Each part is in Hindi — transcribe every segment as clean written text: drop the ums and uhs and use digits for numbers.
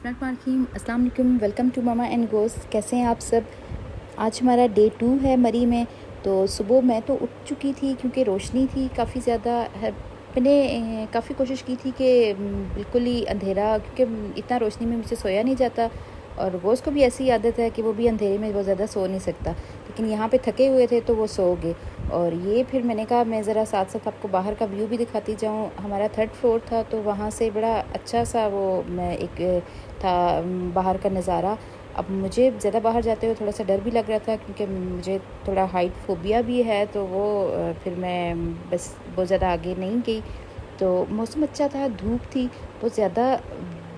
बिस्मिल्लाहिर्रहमानिर्रहीम, अस्सलाम वालेकुम। Welcome to Mama and Ghost. कैसे हैं आप सब? आज हमारा डे 2 है मरी में। तो सुबह मैं तो उठ चुकी थी क्योंकि रोशनी थी काफ़ी ज़्यादा। मैंने काफ़ी कोशिश की थी कि बिल्कुल ही अंधेरा, क्योंकि इतना रोशनी में मुझे सोया नहीं जाता और गोश्त को भी ऐसी आदत है कि वो भी अंधेरे में बहुत ज़्यादा सो नहीं सकता। लेकिन यहाँ पे थके हुए थे तो वो सो गए। और ये फिर मैंने कहा मैं ज़रा साथ साथ आपको बाहर का व्यू भी दिखाती जाऊँ। हमारा 3rd फ्लोर था तो वहाँ से बड़ा अच्छा सा वो मैं एक था बाहर का नज़ारा। अब मुझे ज़्यादा बाहर जाते हुए थोड़ा सा डर भी लग रहा था क्योंकि मुझे थोड़ा हाइट फोबिया भी है, तो वो फिर मैं बस बहुत ज़्यादा आगे नहीं गई। तो मौसम अच्छा था, धूप थी, बहुत ज़्यादा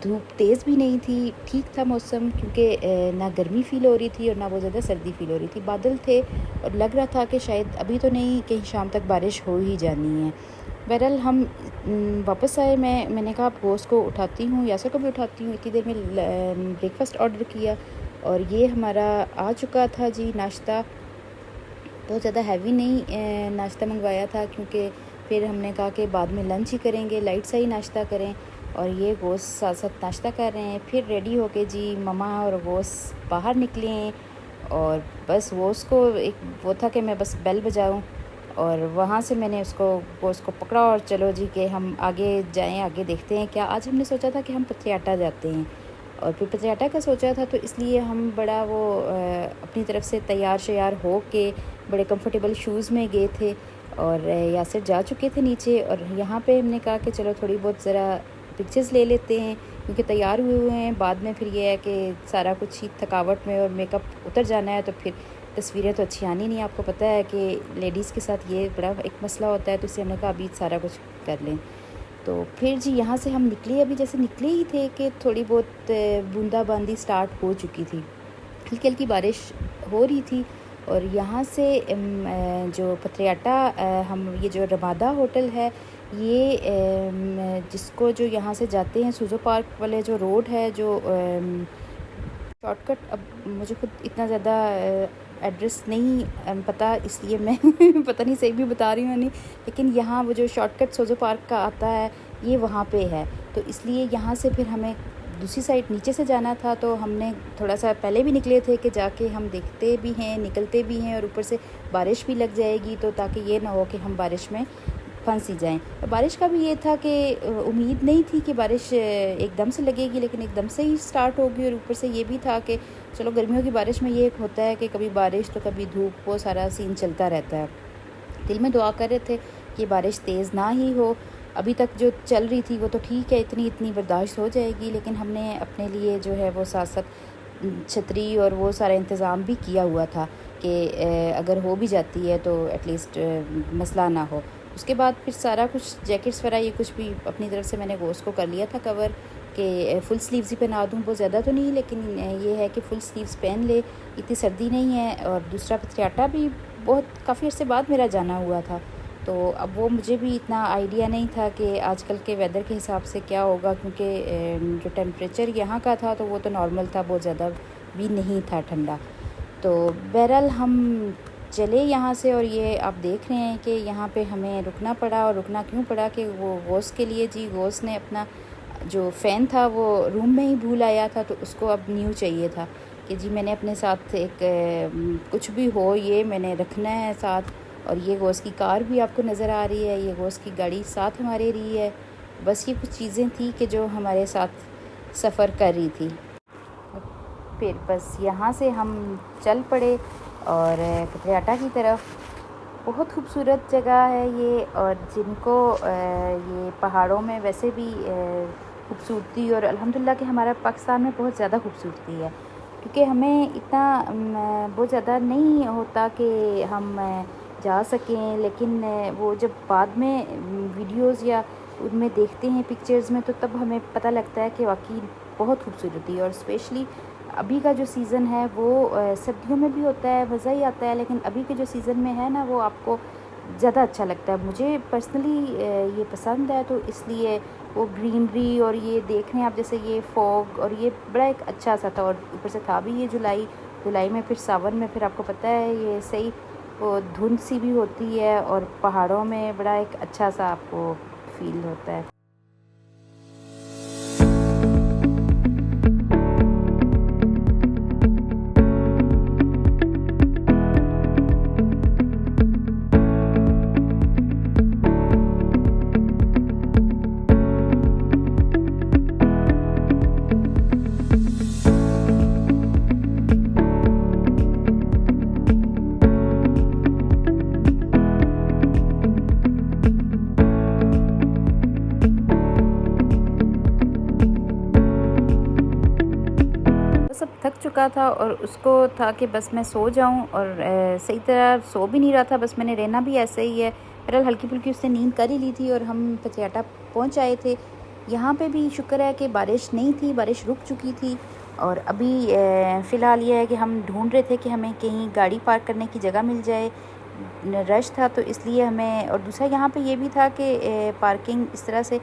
धूप तेज़ भी नहीं थी, ठीक था मौसम, क्योंकि ना गर्मी फ़ील हो रही थी और ना बहुत ज़्यादा सर्दी फ़ील हो रही थी। बादल थे और लग रहा था कि शायद अभी तो नहीं, कहीं शाम तक बारिश हो ही जानी है। बहरहाल हम वापस आए। मैंने कहा आप गोश्त को उठाती हूँ, यासर को भी उठाती हूँ। इतनी देर में ब्रेकफ़ास्ट ऑर्डर किया और ये हमारा आ चुका था जी नाश्ता। बहुत ज़्यादा हैवी नहीं नाश्ता मंगवाया था, क्योंकि फिर हमने कहा कि बाद में लंच ही करेंगे, लाइट सा ही नाश्ता करें। और ये गोश्त साथ साथ नाश्ता कर रहे हैं। फिर रेडी होके जी ममा और गोश्त बाहर निकले हैं और बस गोश्त को एक वो था कि मैं बस बेल बजाऊं, और वहाँ से मैंने उसको गोश्त को पकड़ा और चलो जी कि हम आगे जाएं, आगे देखते हैं क्या। आज हमने सोचा था कि हम पथियाटा जाते हैं और फिर पथियाटा का सोचा था, तो इसलिए हम बड़ा वो अपनी तरफ से तैयार श्यार हो के बड़े कंफर्टेबल शूज़ में गए थे और यासिर जा चुके थे नीचे। और यहाँ पे हमने कहा कि चलो थोड़ी बहुत ज़रा पिक्चर्स ले लेते हैं, क्योंकि तैयार हुए हैं। बाद में फिर ये है कि सारा कुछ ही थकावट में और मेकअप उतर जाना है, तो फिर तस्वीरें तो अच्छी आनी नहीं। आपको पता है कि लेडीज़ के साथ ये बड़ा एक मसला होता है, तो इसलिए हमने कहा अभी सारा कुछ कर लें। तो फिर जी यहाँ से हम निकले, अभी जैसे निकले ही थे कि थोड़ी बहुत बूंदाबांदी स्टार्ट हो चुकी थी, हल्की हल्की बारिश हो रही थी। और यहाँ से जो पथियाटा हम ये जो रमादा होटल है, ये जिसको जो यहाँ से जाते हैं सुजो पार्क वाले जो रोड है, जो शॉर्टकट, अब मुझे खुद इतना ज़्यादा एड्रेस नहीं पता, इसलिए मैं पता नहीं सही भी बता रही हूँ नहीं। लेकिन यहाँ वो जो शॉर्टकट सोजो पार्क का आता है ये वहाँ पे है, तो इसलिए यहाँ से फिर हमें दूसरी साइड नीचे से जाना था। तो हमने थोड़ा सा पहले भी निकले थे कि जाके हम देखते भी हैं, निकलते भी हैं, और ऊपर से बारिश भी लग जाएगी तो ताकि ये ना हो कि हम बारिश में फंस ही जाएँ। तो बारिश का भी ये था कि उम्मीद नहीं थी कि बारिश एकदम से लगेगी, लेकिन एकदम से ही स्टार्ट होगी। और ऊपर से ये भी था कि चलो गर्मियों की बारिश में ये होता है कि कभी बारिश तो कभी धूप, वो सारा सीन चलता रहता है। दिल में दुआ कर रहे थे कि बारिश तेज़ ना ही हो। अभी तक जो चल रही थी वो तो ठीक है, इतनी बर्दाश्त हो जाएगी, लेकिन हमने अपने लिए जो है वो साथ साथ छतरी और वो सारा इंतज़ाम भी किया हुआ था कि अगर हो भी जाती है तो एटलीस्ट मसला ना हो। उसके बाद फिर सारा कुछ जैकेट्स वगैरह ये कुछ भी अपनी तरफ से मैंने गोश्त को कर लिया था कवर, कि फुल स्लीव्स ही पहना दूँ, बहुत ज़्यादा तो नहीं, लेकिन ये है कि फुल स्लीव्स पहन ले, इतनी सर्दी नहीं है। और दूसरा पथियाटा भी बहुत काफ़ी अर्से बाद मेरा जाना हुआ था, तो अब वो मुझे भी इतना आइडिया नहीं था कि आजकल के वेदर के हिसाब से क्या होगा, क्योंकि जो टेम्परेचर यहाँ का था तो वो तो नॉर्मल था, बहुत ज़्यादा भी नहीं था ठंडा। तो बहरहाल हम चले यहाँ से, और ये आप देख रहे हैं कि यहाँ पे हमें रुकना पड़ा। और रुकना क्यों पड़ा कि वो गोश्त के लिए जी, गोश्त ने अपना जो फ़ैन था वो रूम में ही भूल आया था, तो उसको अब न्यू चाहिए था कि जी मैंने अपने साथ एक कुछ भी हो ये मैंने रखना है साथ। और ये गोश्त की कार भी आपको नज़र आ रही है, ये गोश्त की गाड़ी साथ हमारे रही है। बस ये कुछ चीज़ें थी कि जो हमारे साथ सफ़र कर रही थी। फिर बस यहाँ से हम चल पड़े और पथियाटा की तरफ। बहुत खूबसूरत जगह है ये, और जिनको ये पहाड़ों में वैसे भी खूबसूरती, और अल्हम्दुलिल्लाह कि हमारा पाकिस्तान में बहुत ज़्यादा खूबसूरती है, क्योंकि हमें इतना बहुत ज़्यादा नहीं होता कि हम जा सकें। लेकिन वो जब बाद में वीडियोज़ या उनमें देखते हैं पिक्चर्स में, तो तब हमें पता लगता है कि वाकई बहुत खूबसूरती है। और स्पेशली अभी का जो सीज़न है वो सर्दियों में भी होता है, मज़ा ही आता है, लेकिन अभी के जो सीज़न में है ना वो आपको ज़्यादा अच्छा लगता है। मुझे पर्सनली ये पसंद है, तो इसलिए वो ग्रीनरी और ये देख रहे हैं आप, जैसे ये फॉग, और ये बड़ा एक अच्छा सा था। और ऊपर से था भी ये जुलाई में, फिर सावन में फिर आपको पता है ये सही वो धुंध सी भी होती है, और पहाड़ों में बड़ा एक अच्छा सा आपको फील होता है। थक चुका था और उसको था कि बस मैं सो जाऊं, और सही तरह सो भी नहीं रहा था, बस मैंने रहना भी ऐसे ही है। बहरहाल हल्की फुल्की उसने नींद कर ही ली थी और हम पतियाटा पहुंच आए थे। यहाँ पे भी शुक्र है कि बारिश नहीं थी, बारिश रुक चुकी थी। और अभी फ़िलहाल ये है कि हम ढूंढ रहे थे कि हमें कहीं गाड़ी पार्क करने की जगह मिल जाए। रश था तो इसलिए हमें, और दूसरा यहाँ पे ये भी था कि पार्किंग इस तरह से,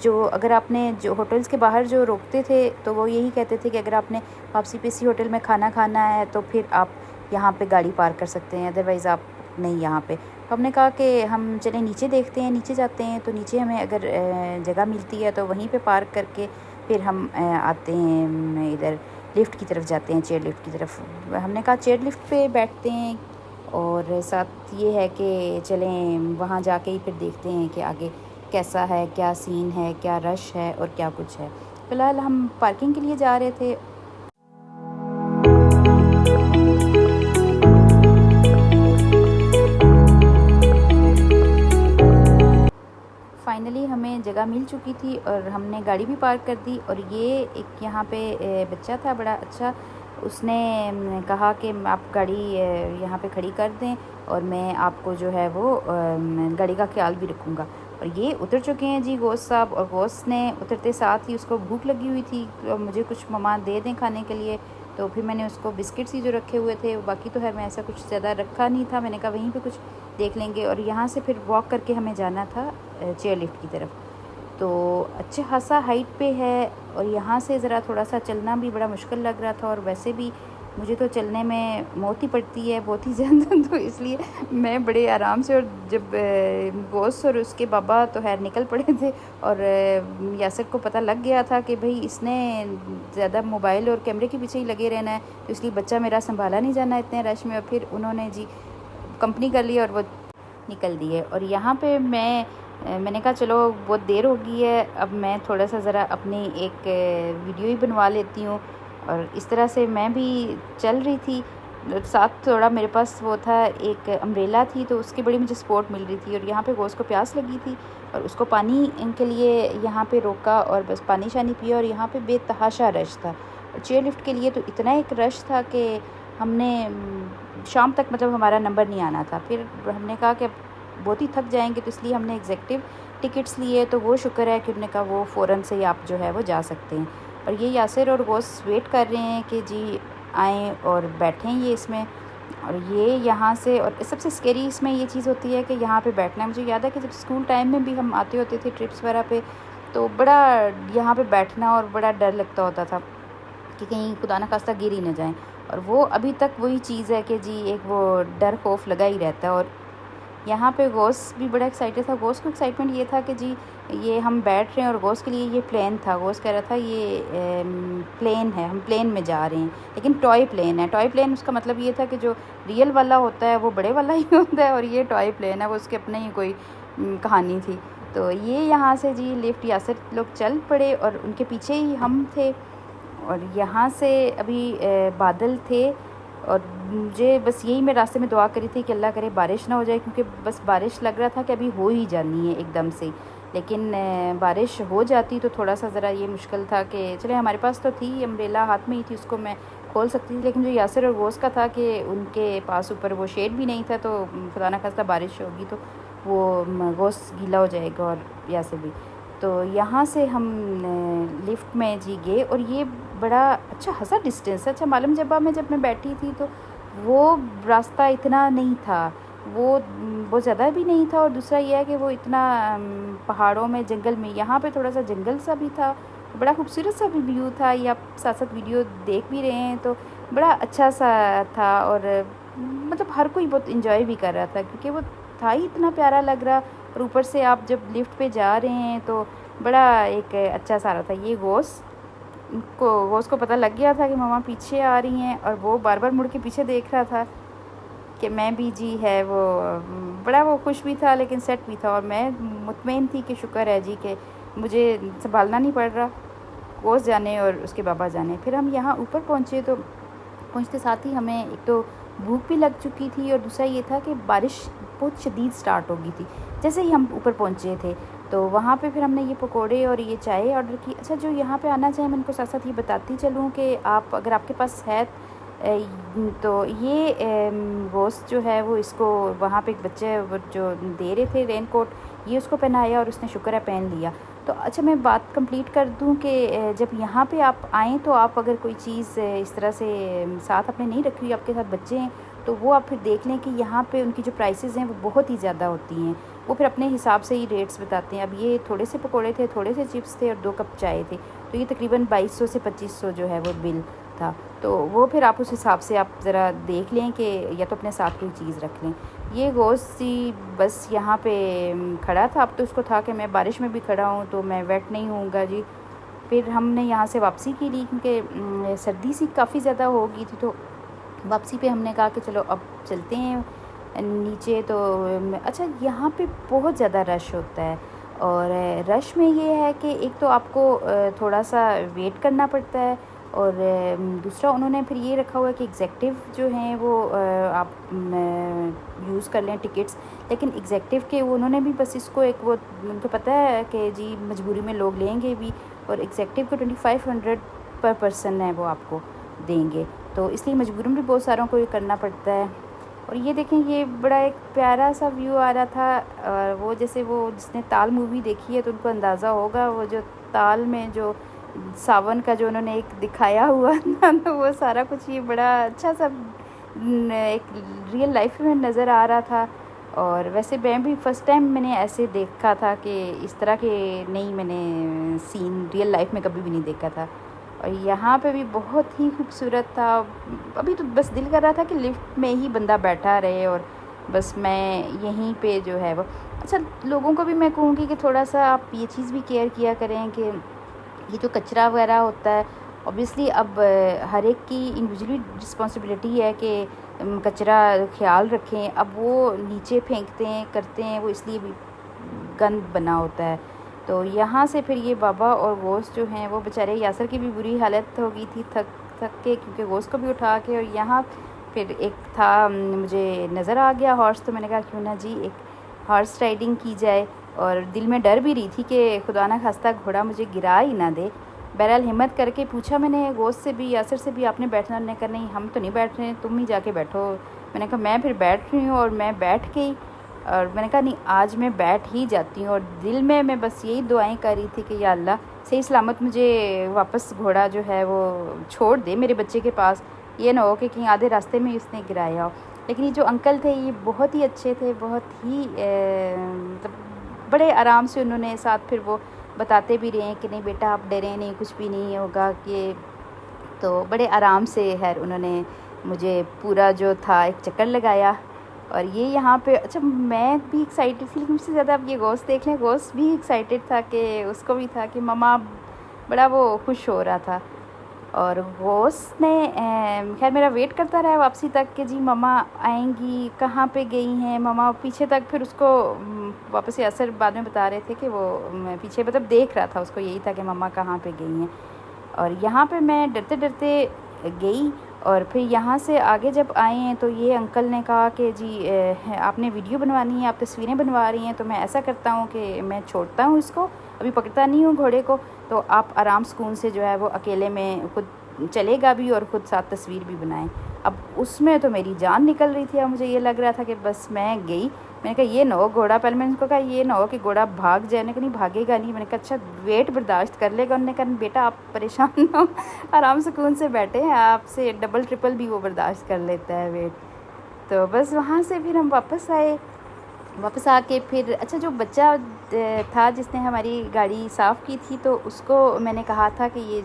जो अगर आपने जो होटल्स के बाहर जो रोकते थे तो वो यही कहते थे कि अगर आपने वापसी पे इसी होटल में खाना खाना है तो फिर आप यहाँ पे गाड़ी पार्क कर सकते हैं, अदरवाइज़ आप नहीं यहाँ पे। तो हमने कहा कि हम चलें नीचे देखते हैं, नीचे जाते हैं। तो नीचे हमें अगर जगह मिलती है तो वहीं पे पार्क करके फिर हम आते हैं इधर लिफ्ट की तरफ जाते हैं, चेयर लिफ्ट की तरफ। हमने कहा चेयर लिफ्ट पे बैठते हैं, और साथ ये है कि चलें वहाँ जाके ही फिर देखते हैं कि आगे कैसा है, क्या सीन है, क्या रश है और क्या कुछ है। फ़िलहाल हम पार्किंग के लिए जा रहे थे। फाइनली हमें जगह मिल चुकी थी और हमने गाड़ी भी पार्क कर दी। और ये एक यहाँ पे बच्चा था बड़ा अच्छा, उसने कहा कि आप गाड़ी यहाँ पे खड़ी कर दें और मैं आपको जो है वो गाड़ी का ख्याल भी रखूँगा। और ये उतर चुके हैं जी गोश्त साहब, और गोश्त ने उतरते साथ ही उसको भूख लगी हुई थी, तो मुझे कुछ ममा दे दें खाने के लिए। तो फिर मैंने उसको बिस्किट्स ही जो रखे हुए थे, बाकी तो खैर मैं ऐसा कुछ ज़्यादा रखा नहीं था, मैंने कहा वहीं पे कुछ देख लेंगे। और यहाँ से फिर वॉक करके हमें जाना था चेयर लिफ्ट की तरफ। तो अच्छा खासा हाइट पे है और यहाँ से ज़रा थोड़ा सा चलना भी बड़ा मुश्किल लग रहा था, और वैसे भी मुझे तो चलने में मौत ही पड़ती है बहुत ही ज़्यादा। तो इसलिए मैं बड़े आराम से, और जब बॉस और उसके बाबा तो खैर निकल पड़े थे, और यासर को पता लग गया था कि भाई इसने ज़्यादा मोबाइल और कैमरे के पीछे ही लगे रहना है, तो इसलिए बच्चा मेरा संभाला नहीं जाना इतने रश में। और फिर उन्होंने जी कंपनी कर ली और वो निकल दिए। और यहाँ पे मैंने कहा चलो बहुत देर हो गई है, अब मैं थोड़ा सा ज़रा अपनी एक वीडियो ही बनवा लेती हूँ। और इस तरह से मैं भी चल रही थी, साथ थोड़ा मेरे पास वो था, एक अम्ब्रेला थी, तो उसकी बड़ी मुझे सपोर्ट मिल रही थी। और यहाँ पे गोश्त को प्यास लगी थी और उसको पानी के लिए यहाँ पे रोका और बस पानी शानी पिया। और यहाँ पे बेतहाशा रश था, चेयर लिफ्ट के लिए तो इतना एक रश था कि हमने शाम तक मतलब हमारा नंबर नहीं आना था। फिर हमने कहा कि बहुत ही थक जाएंगे, तो इसलिए हमने एग्जेक्टिव टिकट्स लिए। तो वो शुक्र है कि उन्होंने कहा वो फ़ौरन से ही आप जो है वो जा सकते हैं। और ये यासिर और गोश्त वेट कर रहे हैं कि जी आएँ और बैठें ये इसमें। और ये यहाँ से, और सबसे स्केरी इसमें ये चीज़ होती है कि यहाँ पे बैठना है। मुझे याद है कि जब स्कूल टाइम में भी हम आते होते थे ट्रिप्स वगैरह पे, तो बड़ा यहाँ पे बैठना और बड़ा डर लगता होता था कि कहीं खुदा न खास्ता गिर ही न जाएँ। और वो अभी तक वही चीज़ है कि जी एक वो डर खौफ लगा ही रहता है। और यहाँ पे गोश्त भी बड़ा एक्साइटेड था। गोश्त को एक्साइटमेंट ये था कि जी ये हम बैठ रहे हैं, और गोश्त के लिए ये प्लेन था। गोश्त कह रहा था ये प्लेन है, हम प्लेन में जा रहे हैं, लेकिन टॉय प्लेन है। टॉय प्लेन उसका मतलब ये था कि जो रियल वाला होता है वो बड़े वाला ही होता है, और ये टॉय प्लेन है, वो उसके अपने ही कोई कहानी थी। तो ये यहाँ से जी लिफ्ट यासिर लोग चल पड़े और उनके पीछे ही हम थे। और यहाँ से अभी बादल थे, और मुझे बस यही मैं रास्ते में दुआ करी थी कि अल्लाह करे बारिश ना हो जाए, क्योंकि बस बारिश लग रहा था कि अभी हो ही जानी है एकदम से। लेकिन बारिश हो जाती तो थोड़ा सा ज़रा ये मुश्किल था कि चले, हमारे पास तो थी अम्ब्रेला हाथ में ही थी, उसको मैं खोल सकती थी। लेकिन जो यासिर और गोश्त का था कि उनके पास ऊपर वो शेड भी नहीं था, तो खुदा ना खास्ता बारिश होगी तो वो गोश्त गीला हो जाएगा और यासिर भी। तो यहाँ से हम लिफ्ट में जी गए, और ये बड़ा अच्छा खासा डिस्टेंस है। अच्छा मालूम जबा में जब मैं बैठी थी तो वो रास्ता इतना नहीं था, वो बहुत ज़्यादा भी नहीं था। और दूसरा ये है कि वो इतना पहाड़ों में जंगल में, यहाँ पे थोड़ा सा जंगल सा भी था, बड़ा खूबसूरत सा भी व्यू था। ये आप साथ साथ वीडियो देख भी रहे हैं तो बड़ा अच्छा सा था। और मतलब हर कोई बहुत इंजॉय भी कर रहा था, क्योंकि वो था ही इतना प्यारा लग रहा। और ऊपर से आप जब लिफ्ट पे जा रहे हैं तो बड़ा एक अच्छा सा रहा था। ये गोश्त को पता लग गया था कि मामा पीछे आ रही हैं, और वो बार बार मुड़ के पीछे देख रहा था कि मैं भी जी है वो, बड़ा वो खुश भी था लेकिन सेट भी था। और मैं मुतमईन थी कि शुक्र है जी कि मुझे संभालना नहीं पड़ रहा, गोश्त जाने और उसके बाबा जाने। फिर हम यहाँ ऊपर पहुँचे, तो पहुँचते साथ ही हमें एक तो भूख भी लग चुकी थी और दूसरा ये था कि बारिश बहुत शदीद स्टार्ट हो गई थी जैसे ही हम ऊपर पहुँचे थे। तो वहाँ पे फिर हमने ये पकोड़े और ये चाय ऑर्डर की। अच्छा, जो यहाँ पे आना चाहिए मैं इनको साथ साथ ये बताती चलूँ कि आप अगर आपके पास है तो ये गोश्त जो है वो इसको वहाँ पे एक बच्चे जो दे रहे थे रेन कोट, ये उसको पहनाया और उसने शुक्र है पहन लिया। तो अच्छा, मैं बात कंप्लीट कर दूं कि जब यहाँ पे आप आएँ तो आप अगर कोई चीज़ इस तरह से साथ अपने नहीं रखी हुई, आपके साथ बच्चे हैं, तो वो आप फिर देख लें कि यहाँ पे उनकी जो प्राइसेस हैं वो बहुत ही ज़्यादा होती हैं। वो फिर अपने हिसाब से ही रेट्स बताते हैं। अब ये थोड़े से पकोड़े थे, थोड़े से चिप्स थे और 2 कप चाय थे, तो ये तकरीबन 2200 से 2500 जो है वो बिल था। तो वो फिर आप उस हिसाब से आप ज़रा देख लें कि या तो अपने साथ कोई चीज़ रख लें। ये गोश्त सी बस यहाँ पे खड़ा था। अब तो उसको था कि मैं बारिश में भी खड़ा हूँ तो मैं वेट नहीं होऊंगा जी। फिर हमने यहाँ से वापसी की ली क्योंकि सर्दी सी काफ़ी ज़्यादा हो गई थी। तो वापसी पे हमने कहा कि चलो अब चलते हैं नीचे। तो अच्छा, यहाँ पे बहुत ज़्यादा रश होता है और रश में ये है कि एक तो आपको थोड़ा सा वेट करना पड़ता है और दूसरा उन्होंने फिर ये रखा हुआ है कि एग्जेक्टिव जो हैं वो आप यूज़ कर लें टिकट्स। लेकिन एग्जेक्टिव के वो उन्होंने भी बस इसको एक वो उनको पता है कि जी मजबूरी में लोग लेंगे भी, और एग्जेक्टिव को 2500 पर पर्सन है वो आपको देंगे, तो इसलिए मजबूरन भी बहुत सारों को ये करना पड़ता है। और ये देखें, ये बड़ा एक प्यारा सा व्यू आ रहा था। और वो जैसे वो जिसने ताल मूवी देखी है तो उनको अंदाज़ा होगा, वो जो ताल में जो सावन का जो उन्होंने एक दिखाया हुआ था तो वो सारा कुछ ये बड़ा अच्छा सा एक रियल लाइफ में नज़र आ रहा था। और वैसे मैं भी फ़र्स्ट टाइम मैंने ऐसे देखा था कि इस तरह के नहीं, मैंने सीन रियल लाइफ में कभी भी नहीं देखा था। और यहाँ पे भी बहुत ही खूबसूरत था। अभी तो बस दिल कर रहा था कि लिफ्ट में ही बंदा बैठा रहे और बस मैं यहीं पे जो है वो। अच्छा, लोगों को भी मैं कहूँगी कि थोड़ा सा आप ये चीज़ भी केयर किया करें कि ये जो कचरा वगैरह होता है, ऑब्वियसली अब हर एक की इंडिविजुअली रिस्पॉन्सिबिलिटी है कि कचरा ख्याल रखें। अब वो नीचे फेंकते हैं करते हैं, वो इसलिए भी गंद बना होता है। तो यहाँ से फिर ये बाबा और गोश्त जो हैं वो बेचारे, यासर की भी बुरी हालत हो गई थी थक थक के, क्योंकि गोश्त को भी उठा के। और यहाँ फिर एक था, मुझे नज़र आ गया हॉर्स, तो मैंने कहा क्यों ना जी एक हॉर्स राइडिंग की जाए। और दिल में डर भी रही थी कि खुदा ना खास्ता घोड़ा मुझे गिरा ही ना दे। बहरहाल हिम्मत करके पूछा मैंने गोश्त से भी, यासर से भी, आपने बैठना? उन्होंने कहा नहीं हम तो नहीं बैठ रहे, तुम ही जाके बैठो। मैंने कहा मैं फिर बैठ रही हूँ, और मैं बैठ गई। और मैंने कहा नहीं आज मैं बैठ ही जाती हूँ। और दिल में मैं बस यही दुआएं कर रही थी कि या अल्लाह सही सलामत मुझे वापस घोड़ा जो है वो छोड़ दे मेरे बच्चे के पास, ये ना हो कि कहीं आधे रास्ते में उसने गिराया हो। लेकिन ये जो अंकल थे ये बहुत ही अच्छे थे, बहुत ही मतलब बड़े आराम से उन्होंने साथ फिर वो बताते भी रहे कि नहीं बेटा आप डरें नहीं, कुछ भी नहीं होगा। कि तो बड़े आराम से है उन्होंने मुझे पूरा जो था एक चक्कर लगाया। और ये यहाँ पे अच्छा, मैं भी एक्साइटेड थी लेकिन उससे ज़्यादा अब ये गोश्त देख लें, गोश्त भी एक्साइटेड था कि उसको भी था कि ममा, बड़ा वो खुश हो रहा था। और गोश्त ने खैर मेरा वेट करता रहा वापसी तक कि जी ममा आएंगी, कहाँ पे गई हैं ममा, पीछे तक। फिर उसको वापस से असर बाद में बता रहे थे कि वो पीछे मतलब देख रहा था, उसको यही था कि ममा कहाँ पे गई हैं। और यहाँ पे मैं डरते डरते गई। और फिर यहाँ से आगे जब आए हैं तो ये अंकल ने कहा कि जी आपने वीडियो बनवानी है, आप तस्वीरें बनवा रही हैं, तो मैं ऐसा करता हूँ कि मैं छोड़ता हूँ इसको, अभी पकड़ता नहीं हूँ घोड़े को, तो आप आराम सुकून से जो है वो अकेले में खुद चलेगा भी और ख़ुद साथ तस्वीर भी बनाएं। अब उसमें तो मेरी जान निकल रही थी। अब मुझे ये लग रहा था कि बस मैं गई। मैंने कहा ये ना हो घोड़ा, पहले मैंने उसको कहा ये ना हो कि घोड़ा भाग जाए। मैंने कहा नहीं भागेगा नहीं। मैंने कहा अच्छा वेट बर्दाश्त कर लेगा। उन्होंने कहा बेटा आप परेशान ना हो, आराम सुकून से बैठे हैं, आपसे डबल ट्रिपल भी वो बर्दाश्त कर लेता है वेट। तो बस वहाँ से फिर हम वापस आए। वापस आके फिर अच्छा, जो बच्चा था जिसने हमारी गाड़ी साफ़ की थी, तो उसको मैंने कहा था कि ये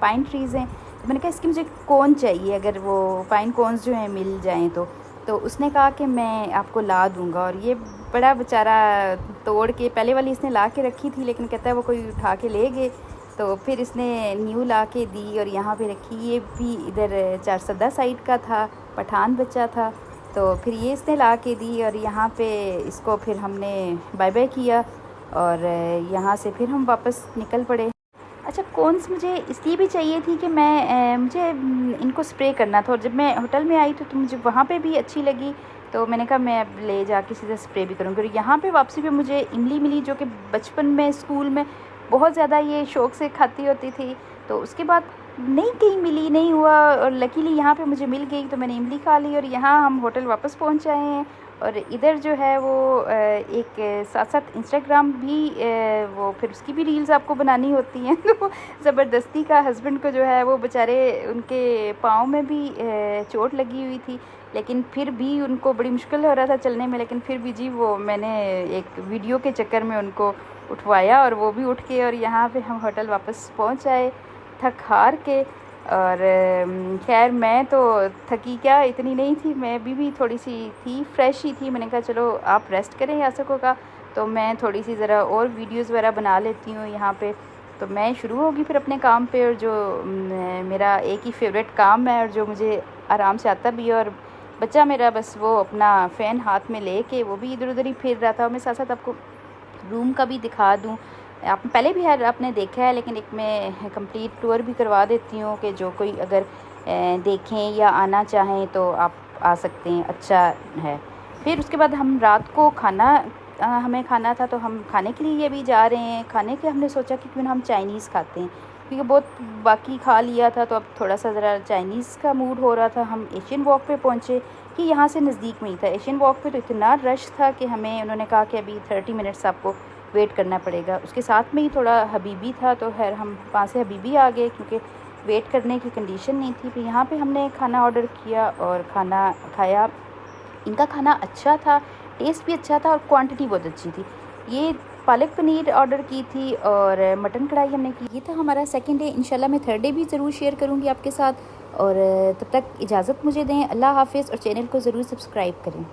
पाइन ट्रीज़ हैं, तो मैंने कहा इसकी मुझे कोन चाहिए, अगर वो पाइन कोन्स जो हैं मिल जाएं तो उसने कहा कि मैं आपको ला दूंगा। और ये बड़ा बेचारा तोड़ के, पहले वाली इसने ला के रखी थी लेकिन कहता है वो कोई उठा के ले गए, तो फिर इसने न्यू ला के दी और यहाँ पे रखी। ये भी इधर चारसदा साइड का था, पठान बच्चा था, तो फिर ये इसने ला के दी। और यहाँ पे इसको फिर हमने बाय बाय किया और यहाँ से फिर हम वापस निकल पड़े। अच्छा कॉर्न्स मुझे इसलिए भी चाहिए थी कि मैं मुझे इनको स्प्रे करना था, और जब मैं होटल में आई तो मुझे वहाँ पे भी अच्छी लगी, तो मैंने कहा मैं अब ले जाके सीधा स्प्रे भी करूँगी। और यहाँ पे वापसी पे मुझे इमली मिली, जो कि बचपन में स्कूल में बहुत ज़्यादा ये शौक़ से खाती होती थी, तो उसके बाद नहीं कहीं मिली, नहीं हुआ, और लकीली यहाँ पे मुझे मिल गई, तो मैंने इमली खा ली। और यहाँ हम होटल वापस पहुँच आए हैं, और इधर जो है वो एक साथ साथ इंस्टाग्राम भी वो फिर उसकी भी रील्स आपको बनानी होती हैं तो ज़बरदस्ती का हस्बैंड को जो है वो बेचारे उनके पाँव में भी चोट लगी हुई थी, लेकिन फिर भी उनको बड़ी मुश्किल हो रहा था चलने में, लेकिन फिर भी जी वो मैंने एक वीडियो के चक्कर में उनको उठवाया, और वो भी उठ के, और यहाँ पे हम होटल वापस पहुँच आए थक हार के। और खैर मैं तो थकी क्या, इतनी नहीं थी, मैं भी थोड़ी सी थी, फ्रेश ही थी। मैंने कहा चलो आप रेस्ट करें यासको का, तो मैं थोड़ी सी ज़रा और वीडियोस वगैरह बना लेती हूँ यहाँ पे। तो मैं शुरू होगी फिर अपने काम पे, और जो मेरा एक ही फेवरेट काम है और जो मुझे आराम से आता भी है। और बच्चा मेरा बस वो अपना फ़ैन हाथ में ले के वो भी इधर उधर ही फिर रहा था। और मैं साथ साथ आपको रूम का भी दिखा दूँ, आप पहले भी है आपने देखा है, लेकिन एक मैं कंप्लीट टूर भी करवा देती हूँ कि जो कोई अगर देखें या आना चाहें तो आप आ सकते हैं, अच्छा है। फिर उसके बाद हम रात को खाना हमें खाना था, तो हम खाने के लिए भी जा रहे हैं। खाने के हमने सोचा कि क्यों ना हम चाइनीज़ खाते हैं, क्योंकि बहुत बाकी खा लिया था, तो अब थोड़ा सा ज़रा चाइनीज़ का मूड हो रहा था। हम एशियन वॉक पे पहुँचे, कि यहाँ से नज़दीक में ही था। एशियन वॉक पे तो इतना रश था कि हमें उन्होंने कहा कि अभी 30 मिनट्स आपको वेट करना पड़ेगा। उसके साथ में ही थोड़ा हबीबी था, तो खैर हम वहाँ से हबीबी आ गए, क्योंकि वेट करने की कंडीशन नहीं थी। फिर यहाँ पे हमने खाना ऑर्डर किया और खाना खाया। इनका खाना अच्छा था, टेस्ट भी अच्छा था, और क्वांटिटी बहुत अच्छी थी। ये पालक पनीर ऑर्डर की थी और मटन कढ़ाई हमने की। ये था हमारा सेकंड डे। इंशाल्लाह मैं थर्ड डे भी ज़रूर शेयर करूँगी आपके साथ, और तब तक इजाज़त मुझे दें। अल्लाह हाफ़िज़, और चैनल को ज़रूर सब्सक्राइब करें।